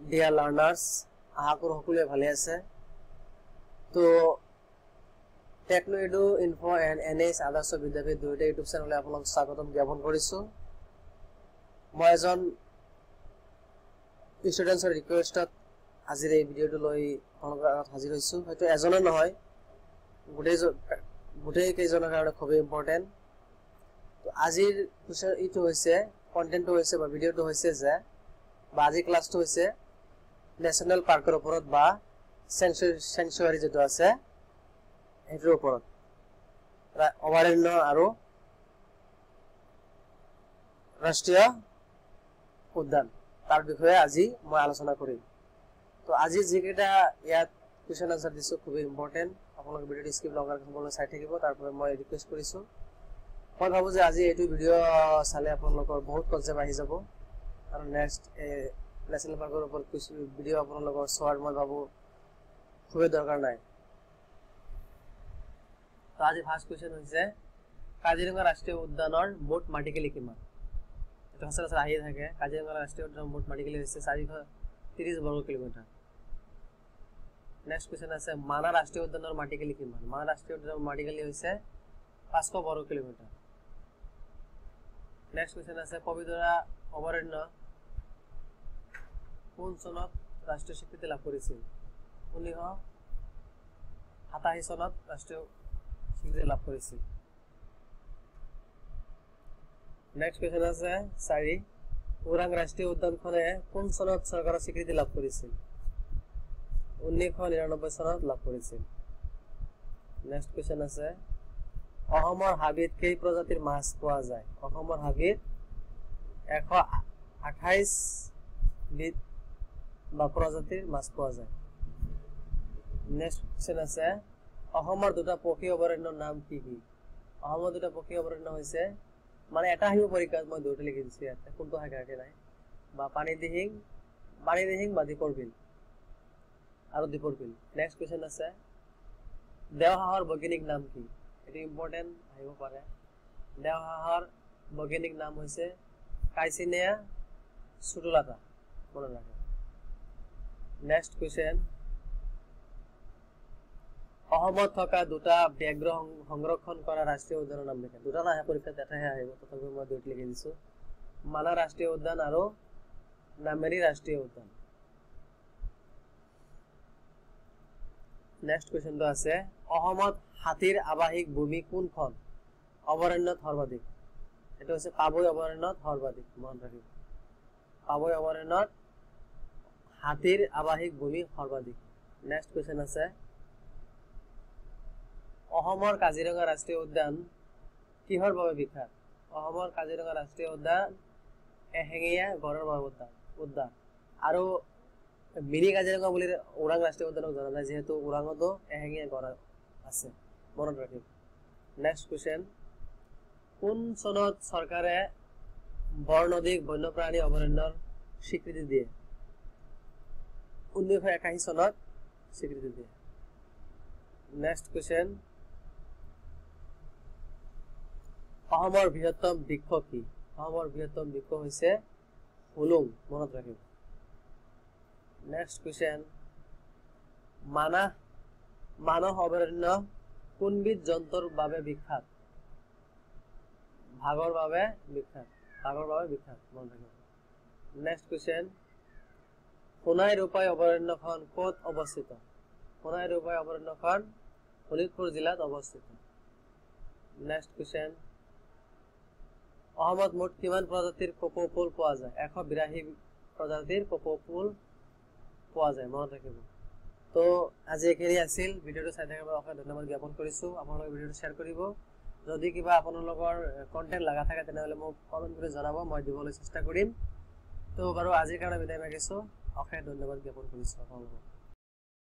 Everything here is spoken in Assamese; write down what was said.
Dear learners, আশা কৰো সকলোৱে ভালে আছে। তো টেকনো এডু ইনফো এণ্ড এনএছ আদৰ্শ বিদ্যাপীঠ দুয়োটা ইউটিউব চেনেললৈ আপোনালোকক স্বাগতম জ্ঞাপন কৰিছো। মই এজন ষ্টুডেণ্টছৰ ৰিকুৱেষ্টত আজিৰ এই ভিডিঅ'টো লৈ আপোনালোকৰ আগত হাজিৰ হৈছো। হয়তো এজনে নহয়, গোটেই কেইজনৰ কাৰণে খুব ইম্পৰ্টেণ্ট। তো আজিৰ ইটো হৈছে কন্টেন্টটো হৈছে বা ভিডিঅ'টো হৈছে যে বা আজি ক্লাছটো হৈছে নেশ্যনেল পাৰ্কৰ ওপৰত বা চেঞ্চুৱাৰী যেটো আছে এটোৰ ওপৰত অভয়াৰণ্য আৰু ৰাষ্ট্ৰীয় উদ্যান তাৰ বিষয়ে আজি মই আলোচনা কৰিম। তো আজি যিকেইটা ইয়াত কোৱেশ্চন আনসাৰ দিছো খুব ইম্পৰ্টেণ্ট। আপোনালোকে ভিডিঅ'টো স্কিপ নকৰাকৈ সম্পূৰ্ণ চাই থাকিব। তাৰপৰা মই ৰিকুৱেষ্ট কৰিছো, মই ভাবো যে আজি এইটো ভিডিঅ' চালে আপোনালোকৰ বহুত কনচেপ্ট আহি যাব আৰু নেক্সট নেশ্যনেল পাৰ্কৰ ওপৰত ভিডিঅ' আপোনালোকৰ চোৱাৰ মই ভাবো খুবেই দৰকাৰ নাই। তো আজি ফাৰ্ষ্ট কুৱেশ্যন হৈছে কাজিৰঙা ৰাষ্ট্ৰীয় উদ্যানৰ মুঠ মাটিকালি কিমান? এটা সচৰাচৰ আহি থাকে। কাজিৰঙা ৰাষ্ট্ৰীয় উদ্যানৰ মুঠ মাটিকালি হৈছে 430 বৰ্গ কিলোমিটাৰ। নেক্সট কুৱেশ্যন আছে মানাহ ৰাষ্ট্ৰীয় উদ্যানৰ মাটিকালি কিমান? মানাহ ৰাষ্ট্ৰীয় উদ্যানৰ মাটিকালি হৈছে 500 বৰ্গ কিলোমিটাৰ। নেক্সট কুৱেশ্যন আছে পবিতৰা অভয়াৰণ্য কোন চনত ৰাষ্ট্ৰীয় স্বীকৃতি লাভ কৰিছিল? 1987 চনত ৰাষ্ট্ৰীয় স্বীকৃতি লাভ কৰিছিল। নেক্সট কুৱেশ্যন আছে 4 ওৰাং ৰাষ্ট্ৰীয় উদ্যানখনে কোন চনত চৰকাৰৰ স্বীকৃতি লাভ কৰিছিল? 1999 চনত লাভ কৰিছিল। নেক্সট কুৱেশ্যন আছে অসমৰ হাবিত কেই প্ৰজাতিৰ মাছ পোৱা যায়? অসমৰ হাবিত 128 বিধ বা প্ৰজাতিৰ মাছ পোৱা যায়। নেক্সট কুৱেশ্যন আছে অসমৰ দুটা পক্ষী অভয়াৰণ্যৰ নাম কি কি? অসমৰ দুটা পক্ষী অভয়াৰণ্য হৈছে মানে এটা আহিব পৰীক্ষাত মই দুটা লিখি দিছো ইয়াতে, কোনটো হাইকাৰ্টে নাই বা পানীদিহিং বা দীপৰ বিল আৰু দীপৰ বিল। নেক্সট কুৱেশ্যন আছে দেওহাঁহৰ বৈজ্ঞানিক নাম কি? এটো ইম্পৰ্টেণ্ট আহিব পাৰে। দেওহাঁহৰ বৈজ্ঞানিক নাম হৈছে কাইচিনিয়া সুটুলাটা, মনত ৰাখক। নেক্সট কুৱেশ্যন অসমত থকা দুটা ব্যাঘ্ৰ সংৰক্ষণ কৰা ৰাষ্ট্ৰীয় উদ্যানৰ নাম লিখা। দুটা নাহে পৰীক্ষাত, এটাহে আহিব, তথাপিও মই দুটা লিখি দিছো, মানাহ ৰাষ্ট্ৰীয় উদ্যান আৰু নামেৰি ৰাষ্ট্ৰীয় উদ্যান। নেক্সট কুৱেশ্যনটো আছে অসমত হাতীৰ আৱাসিক ভূমি কোনখন অভয়াৰণ্যত সৰ্বাধিক? এটা হৈছে পাবৈ অভয়াৰণ্যত সৰ্বাধিক, মনত ৰাখিব। পাবৈ অভয়াৰণ্যত হাতীৰ আৱাসিক ভূমি সৰ্বাধিক। নেক্সট কুৱেশ্যন আছে অসমৰ কাজিৰঙা ৰাষ্ট্ৰীয় উদ্যান কিহৰ বাবে বিখ্যাত? অসমৰ কাজিৰঙা ৰাষ্ট্ৰীয় উদ্যান এশিঙীয়া গঁড়ৰ বাবে উদ্যান আৰু মিনি কাজিৰঙা বুলি ওৰাং ৰাষ্ট্ৰীয় উদ্যানক জনা যায়, যিহেতু ওৰাঙতো এশিঙীয়া গঁড় আছে, মনত ৰাখিব। নেক্সট কুৱেশ্যন কোন চনত চৰকাৰে বৰনদী বন্যপ্ৰাণী অভয়াৰণ্যৰ স্বীকৃতি দিয়ে? 1981 চনত স্বীকৃতি দিয়ে। নেক্সট কুৱেশ্যন অসমৰ বৃহত্তম বৃক্ষ কি? অসমৰ বৃহত্তম বৃক্ষ হৈছে হুলুং, মনত ৰাখিব। নেক্সট কুৱেশ্যন মানাহ অভয়াৰণ্য কোনবিধ জন্তুৰ বাবে বিখ্যাত? বাঘৰ বাবে বিখ্যাত, মনত ৰাখিব। নেক্সট কুৱেশ্যন সোণাই ৰূপাই অভয়াৰণ্যখন ক'ত অৱস্থিত? সোণাই ৰূপাই অভয়াৰণ্যখন শোণিতপুৰ জিলাত অৱস্থিত। নেক্সট কুৱেশ্যন অসমত মুঠ কিমান প্ৰজাতিৰ কপৌ ফুল পোৱা যায়? 182 প্ৰজাতিৰ কপৌ ফুল পোৱা যায়, মনত ৰাখিব। তো আজি এইখিনি আছিল। ভিডিঅ'টো চাই থকাৰ বাবে অশেষ ধন্যবাদ জ্ঞাপন কৰিছো। আপোনালোকে ভিডিঅ'টো শ্বেয়াৰ কৰিব। যদি কিবা আপোনালোকৰ কণ্টেণ্ট লগা থাকে তেনেহ'লে মোক কমেণ্ট কৰি জনাব, মই দিবলৈ চেষ্টা কৰিম। তো বাৰু আজিৰ কাৰণে বিদায় মাগিছো, অশেষ ধন্যবাদ জ্ঞাপন কৰিছো আপোনালোকক।